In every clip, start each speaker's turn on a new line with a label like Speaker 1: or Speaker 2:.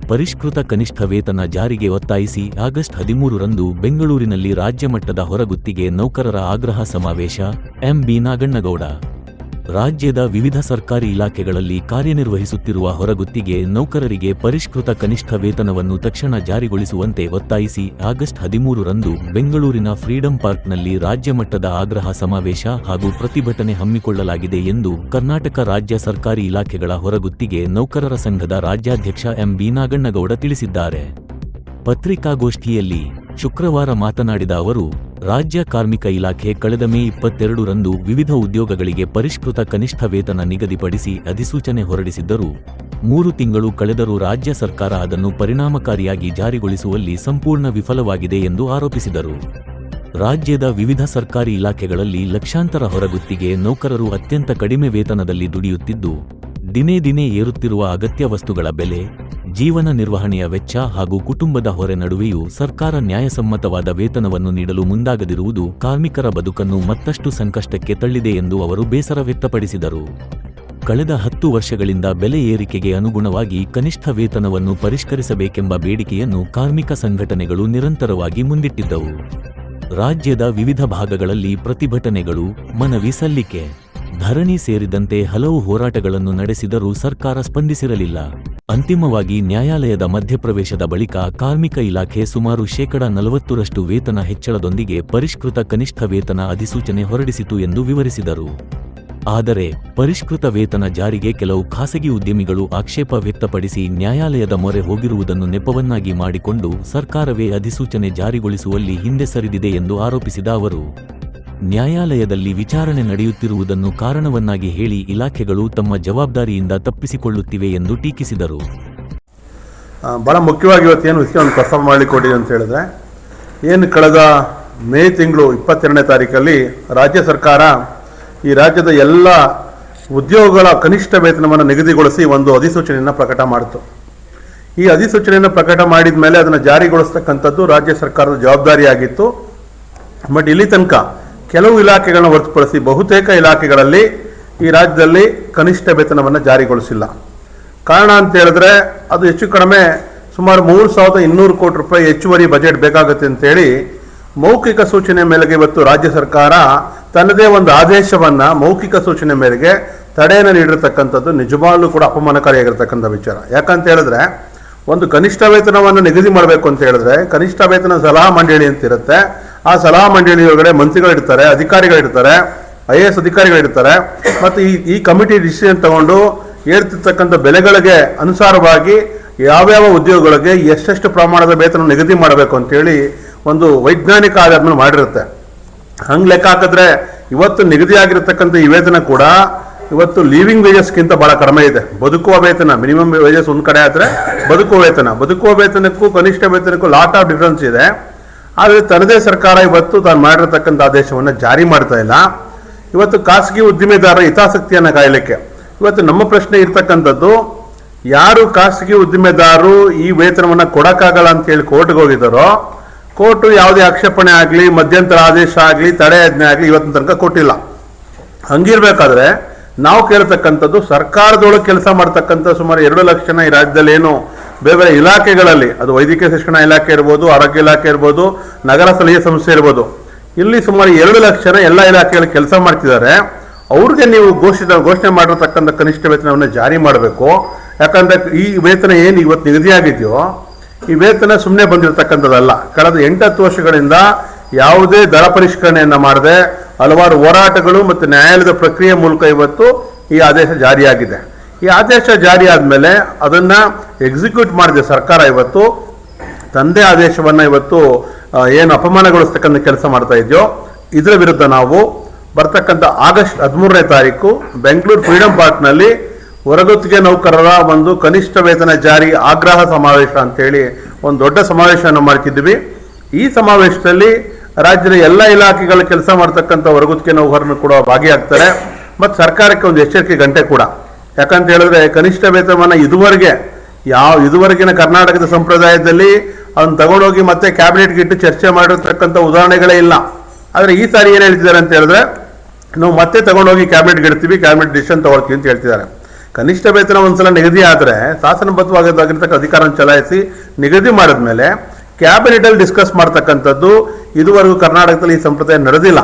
Speaker 1: ಪರಿಷ್ಕೃತ ಕನಿಷ್ಠ ವೇತನ ಜಾರಿಗೆ ಒತ್ತಾಯಿಸಿ ಆಗಸ್ಟ್ 13ರಂದು ಬೆಂಗಳೂರಿನಲ್ಲಿ ರಾಜ್ಯಮಟ್ಟದ ಹೊರಗುತ್ತಿಗೆ ನೌಕರರ ಆಗ್ರಹ ಸಮಾವೇಶ. ಬಿ ನಾಗಣ್ಣಗೌಡ. ರಾಜ್ಯದ ವಿವಿಧ ಸರ್ಕಾರಿ ಇಲಾಖೆಗಳಲ್ಲಿ ಕಾರ್ಯನಿರ್ವಹಿಸುತ್ತಿರುವ ಹೊರಗುತ್ತಿಗೆ ನೌಕರರಿಗೆ ಪರಿಷ್ಕೃತ ಕನಿಷ್ಠ ವೇತನವನ್ನು ತಕ್ಷಣ ಜಾರಿಗೊಳಿಸುವಂತೆ ಒತ್ತಾಯಿಸಿ ಆಗಸ್ಟ್ 13ರಂದು ಬೆಂಗಳೂರಿನ ಫ್ರೀಡಂ ಪಾರ್ಕ್ನಲ್ಲಿ ರಾಜ್ಯಮಟ್ಟದ ಆಗ್ರಹ ಸಮಾವೇಶ ಹಾಗೂ ಪ್ರತಿಭಟನೆ ಹಮ್ಮಿಕೊಳ್ಳಲಾಗಿದೆ ಎಂದು ಕರ್ನಾಟಕ ರಾಜ್ಯ ಸರ್ಕಾರಿ ಇಲಾಖೆಗಳ ಹೊರಗುತ್ತಿಗೆ ನೌಕರರ ಸಂಘದ ರಾಜ್ಯಾಧ್ಯಕ್ಷ ಬಿ ನಾಗಣ್ಣಗೌಡ ತಿಳಿಸಿದ್ದಾರೆ. ಪತ್ರಿಕಾಗೋಷ್ಠಿಯಲ್ಲಿ ಶುಕ್ರವಾರ ಮಾತನಾಡಿದ ಅವರು, ರಾಜ್ಯ ಕಾರ್ಮಿಕ ಇಲಾಖೆ ಕಳೆದ ಮೇ 22ರಂದು ವಿವಿಧ ಉದ್ಯೋಗಗಳಿಗೆ ಪರಿಷ್ಕೃತ ಕನಿಷ್ಠ ವೇತನ ನಿಗದಿಪಡಿಸಿ ಅಧಿಸೂಚನೆ ಹೊರಡಿಸಿದ್ದರೂ 3 ತಿಂಗಳು ಕಳೆದರೂ ರಾಜ್ಯ ಸರ್ಕಾರ ಅದನ್ನು ಪರಿಣಾಮಕಾರಿಯಾಗಿ ಜಾರಿಗೊಳಿಸುವಲ್ಲಿ ಸಂಪೂರ್ಣ ವಿಫಲವಾಗಿದೆ ಎಂದು ಆರೋಪಿಸಿದರು. ರಾಜ್ಯದ ವಿವಿಧ ಸರ್ಕಾರಿ ಇಲಾಖೆಗಳಲ್ಲಿ ಲಕ್ಷಾಂತರ ಹೊರಗುತ್ತಿಗೆ ನೌಕರರು ಅತ್ಯಂತ ಕಡಿಮೆ ವೇತನದಲ್ಲಿ ದುಡಿಯುತ್ತಿದ್ದು, ದಿನೇ ದಿನೇ ಏರುತ್ತಿರುವ ಅಗತ್ಯ ವಸ್ತುಗಳ ಬೆಲೆ, ಜೀವನ ನಿರ್ವಹಣೆಯ ವೆಚ್ಚ ಹಾಗೂ ಕುಟುಂಬದ ಹೊರೆ ನಡುವೆಯೂ ಸರ್ಕಾರ ನ್ಯಾಯಸಮ್ಮತವಾದ ವೇತನವನ್ನು ನೀಡಲು ಮುಂದಾಗದಿರುವುದು ಕಾರ್ಮಿಕರ ಬದುಕನ್ನು ಮತ್ತಷ್ಟು ಸಂಕಷ್ಟಕ್ಕೆ ತಳ್ಳಿದೆ ಎಂದು ಅವರು ಬೇಸರ ವ್ಯಕ್ತಪಡಿಸಿದರು. ಕಳೆದ 10 ವರ್ಷಗಳಿಂದ ಬೆಲೆ ಏರಿಕೆಗೆ ಅನುಗುಣವಾಗಿ ಕನಿಷ್ಠ ವೇತನವನ್ನು ಪರಿಷ್ಕರಿಸಬೇಕೆಂಬ ಬೇಡಿಕೆಯನ್ನು ಕಾರ್ಮಿಕ ಸಂಘಟನೆಗಳು ನಿರಂತರವಾಗಿ ಮುಂದಿಟ್ಟಿದ್ದವು. ರಾಜ್ಯದ ವಿವಿಧ ಭಾಗಗಳಲ್ಲಿ ಪ್ರತಿಭಟನೆಗಳು, ಮನವಿ ಸಲ್ಲಿಕೆ, ಧರಣಿ ಸೇರಿದಂತೆ ಹಲವು ಹೋರಾಟಗಳನ್ನು ನಡೆಸಿದರೂ ಸರ್ಕಾರ ಸ್ಪಂದಿಸಿರಲಿಲ್ಲ. ಅಂತಿಮವಾಗಿ ನ್ಯಾಯಾಲಯದ ಮಧ್ಯಪ್ರವೇಶದ ಬಳಿಕ ಕಾರ್ಮಿಕ ಇಲಾಖೆ ಸುಮಾರು 40% ವೇತನ ಹೆಚ್ಚಳದೊಂದಿಗೆ ಪರಿಷ್ಕೃತ ಕನಿಷ್ಠ ವೇತನ ಅಧಿಸೂಚನೆ ಹೊರಡಿಸಿತು ಎಂದು ವಿವರಿಸಿದರು. ಆದರೆ ಪರಿಷ್ಕೃತ ವೇತನ ಜಾರಿಗೆ ಕೆಲವು ಖಾಸಗಿ ಉದ್ಯಮಿಗಳು ಆಕ್ಷೇಪ ವ್ಯಕ್ತಪಡಿಸಿ ನ್ಯಾಯಾಲಯದ ಮೊರೆ ಹೋಗಿರುವುದನ್ನು ನೆಪವನ್ನಾಗಿ ಮಾಡಿಕೊಂಡು ಸರ್ಕಾರವೇ ಅಧಿಸೂಚನೆ ಜಾರಿಗೊಳಿಸುವಲ್ಲಿ ಹಿಂದೆ ಸರಿದಿದೆ ಎಂದು ಆರೋಪಿಸಿದ ಅವರು, ನ್ಯಾಯಾಲಯದಲ್ಲಿ ವಿಚಾರಣೆ ನಡೆಯುತ್ತಿರುವುದನ್ನು ಕಾರಣವನ್ನಾಗಿ ಹೇಳಿ ಇಲಾಖೆಗಳು ತಮ್ಮ ಜವಾಬ್ದಾರಿಯಿಂದ ತಪ್ಪಿಸಿಕೊಳ್ಳುತ್ತಿವೆ ಎಂದು ಟೀಕಿಸಿದರು.
Speaker 2: ಬಹಳ ಮುಖ್ಯವಾಗಿ ಇವತ್ತೇನು ವಿಷಯವನ್ನು ಪ್ರಸ್ತಾಪ ಮಾಡಿಕೊಡಿ ಅಂತ ಹೇಳಿದ್ರೆ, ಏನು ಕಳೆದ ಮೇ ತಿಂಗಳು 22ನೇ ತಾರೀಕಲ್ಲಿ ರಾಜ್ಯ ಸರ್ಕಾರ ಈ ರಾಜ್ಯದ ಎಲ್ಲ ಉದ್ಯೋಗಗಳ ಕನಿಷ್ಠ ವೇತನವನ್ನು ನಿಗದಿಗೊಳಿಸಿ ಒಂದು ಅಧಿಸೂಚನೆಯನ್ನು ಪ್ರಕಟ ಮಾಡಿತು. ಈ ಅಧಿಸೂಚನೆಯನ್ನು ಪ್ರಕಟ ಮಾಡಿದ ಮೇಲೆ ಅದನ್ನು ಜಾರಿಗೊಳಿಸ್ತಕ್ಕಂಥದ್ದು ರಾಜ್ಯ ಸರ್ಕಾರದ ಜವಾಬ್ದಾರಿಯಾಗಿತ್ತು. ಬಟ್ ಇಲ್ಲಿ ತನಕ ಕೆಲವು ಇಲಾಖೆಗಳನ್ನು ಹೊರತುಪಡಿಸಿ ಬಹುತೇಕ ಇಲಾಖೆಗಳಲ್ಲಿ ಈ ರಾಜ್ಯದಲ್ಲಿ ಕನಿಷ್ಠ ವೇತನವನ್ನು ಜಾರಿಗೊಳಿಸಿಲ್ಲ. ಕಾರಣ ಅಂತ ಹೇಳಿದ್ರೆ, ಅದು ಹೆಚ್ಚು ಕಡಿಮೆ ಸುಮಾರು 3,200 ಕೋಟಿ ರೂಪಾಯಿ ಹೆಚ್ಚುವರಿ ಬಜೆಟ್ ಬೇಕಾಗುತ್ತೆ ಅಂತೇಳಿ ಮೌಖಿಕ ಸೂಚನೆ ಮೇರೆಗೆ ಇವತ್ತು ರಾಜ್ಯ ಸರ್ಕಾರ ತನ್ನದೇ ಒಂದು ಆದೇಶವನ್ನು ಮೌಖಿಕ ಸೂಚನೆ ಮೇರೆಗೆ ತಡೆಯನ್ನು ನೀಡಿರತಕ್ಕಂಥದ್ದು ನಿಜವಾಗ್ಲೂ ಕೂಡ ಅಪಮಾನಕಾರಿಯಾಗಿರ್ತಕ್ಕಂಥ ವಿಚಾರ. ಯಾಕಂತ ಹೇಳಿದ್ರೆ, ಒಂದು ಕನಿಷ್ಠ ವೇತನವನ್ನು ನಿಗದಿ ಮಾಡಬೇಕು ಅಂತ ಹೇಳಿದ್ರೆ ಕನಿಷ್ಠ ವೇತನ ಸಲಹಾ ಮಂಡಳಿ ಅಂತ ಇರುತ್ತೆ. ಆ ಸಲಹಾ ಮಂಡಳಿ ಒಳಗಡೆ ಮಂತ್ರಿಗಳಿರ್ತಾರೆ, ಅಧಿಕಾರಿಗಳಿರ್ತಾರೆ, IAS ಅಧಿಕಾರಿಗಳಿರ್ತಾರೆ. ಮತ್ತು ಈ ಕಮಿಟಿ ಡಿಸಿಷನ್ ತಗೊಂಡು ಏರ್ತಿರ್ತಕ್ಕಂಥ ಬೆಲೆಗಳಿಗೆ ಅನುಸಾರವಾಗಿ ಯಾವ್ಯಾವ ಉದ್ಯೋಗಗಳಿಗೆ ಎಷ್ಟೆಷ್ಟು ಪ್ರಮಾಣದ ವೇತನ ನಿಗದಿ ಮಾಡಬೇಕು ಅಂತೇಳಿ ಒಂದು ವೈಜ್ಞಾನಿಕ ಆಧಾರದ ಮೇಲೆ ಮಾಡಿರುತ್ತೆ. ಹಂಗೆ ಲೆಕ್ಕ ಹಾಕಿದ್ರೆ ಇವತ್ತು ನಿಗದಿಯಾಗಿರ್ತಕ್ಕಂಥ ಈ ವೇತನ ಕೂಡ ಇವತ್ತು ಲಿವಿಂಗ್ ವೇಜಸ್ಗಿಂತ ಬಹಳ ಕಡಿಮೆ ಇದೆ. ಬದುಕುವ ವೇತನ, ಮಿನಿಮಮ್ ವೇಜಸ್ ಒಂದು ಕಡೆ ಆದರೆ ಬದುಕುವ ವೇತನಕ್ಕೂ ಕನಿಷ್ಠ ವೇತನಕ್ಕೂ ಲಾಟ್ ಆಫ್ ಡಿಫ್ರೆನ್ಸ್ ಇದೆ. ಆದರೆ ತನ್ನದೇ ಸರ್ಕಾರ ಇವತ್ತು ತಾನು ಮಾಡಿರತಕ್ಕಂಥ ಆದೇಶವನ್ನು ಜಾರಿ ಮಾಡ್ತಾ ಇಲ್ಲ. ಇವತ್ತು ಖಾಸಗಿ ಉದ್ದಿಮೆದಾರರ ಹಿತಾಸಕ್ತಿಯನ್ನು ಕಾಯಲಿಕ್ಕೆ ಇವತ್ತು ನಮ್ಮ ಪ್ರಶ್ನೆ ಇರ್ತಕ್ಕಂಥದ್ದು, ಯಾರು ಖಾಸಗಿ ಉದ್ದಿಮೆದಾರರು ಈ ವೇತನವನ್ನು ಕೊಡೋಕ್ಕಾಗಲ್ಲ ಅಂತೇಳಿ ಕೋರ್ಟ್ಗೆ ಹೋಗಿದ್ದಾರೋ, ಕೋರ್ಟು ಯಾವುದೇ ಆಕ್ಷೇಪಣೆ ಆಗಲಿ, ಮಧ್ಯಂತರ ಆದೇಶ ಆಗಲಿ, ತಡೆಯಾಜ್ಞೆ ಆಗಲಿ ಇವತ್ತಿನ ತನಕ ಕೊಟ್ಟಿಲ್ಲ. ಹಂಗಿರ್ಬೇಕಾದ್ರೆ ನಾವು ಕೇಳ್ತಕ್ಕಂಥದ್ದು, ಸರ್ಕಾರದೊಳಗೆ ಕೆಲಸ ಮಾಡ್ತಕ್ಕಂಥ ಸುಮಾರು 2 ಲಕ್ಷ ಜನ ಈ ರಾಜ್ಯದಲ್ಲಿ ಏನು ಬೇರೆ ಬೇರೆ ಇಲಾಖೆಗಳಲ್ಲಿ, ಅದು ವೈದ್ಯಕೀಯ ಶಿಕ್ಷಣ ಇಲಾಖೆ ಇರ್ಬೋದು, ಆರೋಗ್ಯ ಇಲಾಖೆ ಇರ್ಬೋದು, ನಗರ ಸ್ಥಳೀಯ ಸಂಸ್ಥೆ ಇರ್ಬೋದು, ಇಲ್ಲಿ ಸುಮಾರು 2 ಲಕ್ಷ ಜನ ಎಲ್ಲ ಇಲಾಖೆಗಳಲ್ಲಿ ಕೆಲಸ ಮಾಡ್ತಿದ್ದಾರೆ. ಅವ್ರಿಗೆ ನೀವು ಘೋಷಣೆ ಮಾಡಿರತಕ್ಕಂಥ ಕನಿಷ್ಠ ವೇತನವನ್ನು ಜಾರಿ ಮಾಡಬೇಕು. ಯಾಕಂದ್ರೆ ಈ ವೇತನ ಏನು ಇವತ್ತು ನಿಗದಿಯಾಗಿದೆಯೋ ಈ ವೇತನ ಸುಮ್ಮನೆ ಬಂದಿರತಕ್ಕಂಥದ್ದಲ್ಲ. ಕಳೆದ 8-10 ವರ್ಷಗಳಿಂದ ಯಾವುದೇ ದರ ಪರಿಷ್ಕರಣೆಯನ್ನು ಮಾಡದೆ ಹಲವಾರು ಹೋರಾಟಗಳು ಮತ್ತು ನ್ಯಾಯಾಲಯದ ಪ್ರಕ್ರಿಯೆ ಮೂಲಕ ಇವತ್ತು ಈ ಆದೇಶ ಜಾರಿಯಾಗಿದೆ. ಈ ಆದೇಶ ಜಾರಿ ಆದಮೇಲೆ ಅದನ್ನು ಎಕ್ಸಿಕ್ಯೂಟ್ ಮಾಡಿದೆ ಸರ್ಕಾರ. ಇವತ್ತು ತಂದೆ ಆದೇಶವನ್ನು ಇವತ್ತು ಏನು ಅಪಮಾನಗೊಳಿಸ್ತಕ್ಕಂಥ ಕೆಲಸ ಮಾಡ್ತಾ ಇದೆಯೋ ಇದರ ವಿರುದ್ಧ ನಾವು ಬರ್ತಕ್ಕಂಥ ಆಗಸ್ಟ್ 13ನೇ ತಾರೀಕು ಬೆಂಗಳೂರು ಫ್ರೀಡಂ ಪಾರ್ಕ್ನಲ್ಲಿ ಹೊರಗುತ್ತಿಗೆ ನೌಕರರ ಒಂದು ಕನಿಷ್ಠ ವೇತನ ಜಾರಿ ಆಗ್ರಹ ಸಮಾವೇಶ ಅಂತೇಳಿ ಒಂದು ದೊಡ್ಡ ಸಮಾವೇಶವನ್ನು ಮಾಡ್ತಿದ್ವಿ. ಈ ಸಮಾವೇಶದಲ್ಲಿ ರಾಜ್ಯದ ಎಲ್ಲ ಇಲಾಖೆಗಳ ಕೆಲಸ ಮಾಡ್ತಕ್ಕಂಥ ಹೊರಗುತ್ತಿಗೆ ನೌಕರರು ಕೂಡ ಭಾಗಿಯಾಗ್ತಾರೆ. ಮತ್ತು ಸರ್ಕಾರಕ್ಕೆ ಒಂದು ಎಚ್ಚರಿಕೆ ಗಂಟೆ ಕೂಡ. ಯಾಕಂತ ಹೇಳಿದ್ರೆ, ಕನಿಷ್ಠ ವೇತನವನ್ನು ಇದುವರೆಗಿನ ಕರ್ನಾಟಕದ ಸಂಪ್ರದಾಯದಲ್ಲಿ ಅದನ್ನು ತಗೊಂಡೋಗಿ ಮತ್ತೆ ಕ್ಯಾಬಿನೆಟ್ಗೆ ಇಟ್ಟು ಚರ್ಚೆ ಮಾಡಿರ್ತಕ್ಕಂಥ ಉದಾಹರಣೆಗಳೇ ಇಲ್ಲ. ಆದರೆ ಈ ಸಾರಿ ಏನು ಹೇಳ್ತಿದ್ದಾರೆ ಅಂತ ಹೇಳಿದ್ರೆ, ನಾವು ಮತ್ತೆ ತಗೊಂಡೋಗಿ ಕ್ಯಾಬಿನೆಟ್ಗೆ ಇಡ್ತೀವಿ, ಕ್ಯಾಬಿನೆಟ್ ಡಿಸಿಷನ್ ತಗೊಳ್ತೀವಿ ಅಂತ ಹೇಳ್ತಿದ್ದಾರೆ. ಕನಿಷ್ಠ ವೇತನ ಒಂದ್ಸಲ ನಿಗದಿ ಆದರೆ ಶಾಸನಬದ್ಧವಾಗಿರ್ತಕ್ಕ ಅಧಿಕಾರವನ್ನು ಚಲಾಯಿಸಿ ನಿಗದಿ ಮಾಡಿದ್ಮೇಲೆ ಕ್ಯಾಬಿನೆಟಲ್ಲಿ ಡಿಸ್ಕಸ್ ಮಾಡ್ತಕ್ಕಂಥದ್ದು ಇದುವರೆಗೂ ಕರ್ನಾಟಕದಲ್ಲಿ ಈ ಸಂಪ್ರದಾಯ ನಡೆದಿಲ್ಲ.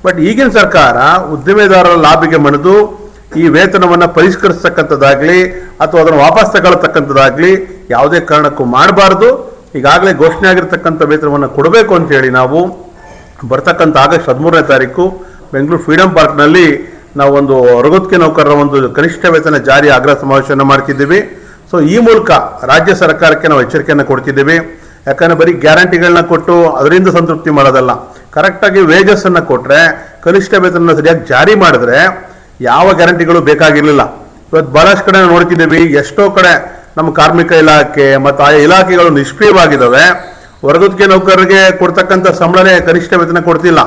Speaker 2: ಬಟ್ ಈಗಿನ ಸರ್ಕಾರ ಉದ್ದಿಮೆದಾರರ ಲಾಭಿಗೆ ಮಣಿದು ಈ ವೇತನವನ್ನು ಪರಿಷ್ಕರಿಸ್ತಕ್ಕಂಥದ್ದಾಗಲಿ ಅಥವಾ ಅದನ್ನು ವಾಪಸ್ ತಗೊಳ್ತಕ್ಕಂಥದ್ದಾಗಲಿ ಯಾವುದೇ ಕಾರಣಕ್ಕೂ ಮಾಡಬಾರ್ದು. ಈಗಾಗಲೇ ಘೋಷಣೆ ಆಗಿರ್ತಕ್ಕಂಥ ವೇತನವನ್ನು ಕೊಡಬೇಕು ಅಂತೇಳಿ ನಾವು ಬರ್ತಕ್ಕಂಥ ಆಗಸ್ಟ್ 13ನೇ ತಾರೀಕು ಬೆಂಗಳೂರು ಫ್ರೀಡಂ ಪಾರ್ಕ್ನಲ್ಲಿ ನಾವು ಒಂದು ಹೊರಗುತ್ತಿಗೆ ನೌಕರರ ಒಂದು ಕನಿಷ್ಠ ವೇತನ ಜಾರಿ ಆಗ್ರಹ ಸಮಾವೇಶವನ್ನು ಮಾಡ್ತಿದ್ದೀವಿ. ಸೊ ಈ ಮೂಲಕ ರಾಜ್ಯ ಸರ್ಕಾರಕ್ಕೆ ನಾವು ಎಚ್ಚರಿಕೆಯನ್ನು ಕೊಡ್ತಿದ್ದೀವಿ. ಯಾಕಂದರೆ ಬರೀ ಗ್ಯಾರಂಟಿಗಳನ್ನ ಕೊಟ್ಟು ಅದರಿಂದ ಸಂತೃಪ್ತಿ ಮಾಡೋದಲ್ಲ, ಕರೆಕ್ಟಾಗಿ ವೇಜಸ್ಸನ್ನು ಕೊಟ್ಟರೆ, ಕನಿಷ್ಠ ವೇತನ ಸರಿಯಾಗಿ ಜಾರಿ ಮಾಡಿದ್ರೆ ಯಾವ ಗ್ಯಾರಂಟಿಗಳು ಬೇಕಾಗಿರಲಿಲ್ಲ. ಇವತ್ತು ಭಾಳಷ್ಟು ಕಡೆ ನೋಡ್ತಿದ್ದೀವಿ, ಎಷ್ಟೋ ಕಡೆ ನಮ್ಮ ಕಾರ್ಮಿಕ ಇಲಾಖೆ ಮತ್ತು ಆಯಾ ಇಲಾಖೆಗಳು ನಿಷ್ಕ್ರಿಯವಾಗಿದ್ದಾವೆ. ಹೊರಗುತ್ತಿಗೆ ನೌಕರರಿಗೆ ಕೊಡ್ತಕ್ಕಂಥ ಸಂಬಳನೇ ಕನಿಷ್ಠ ವೇತನ ಕೊಡ್ತಿಲ್ಲ.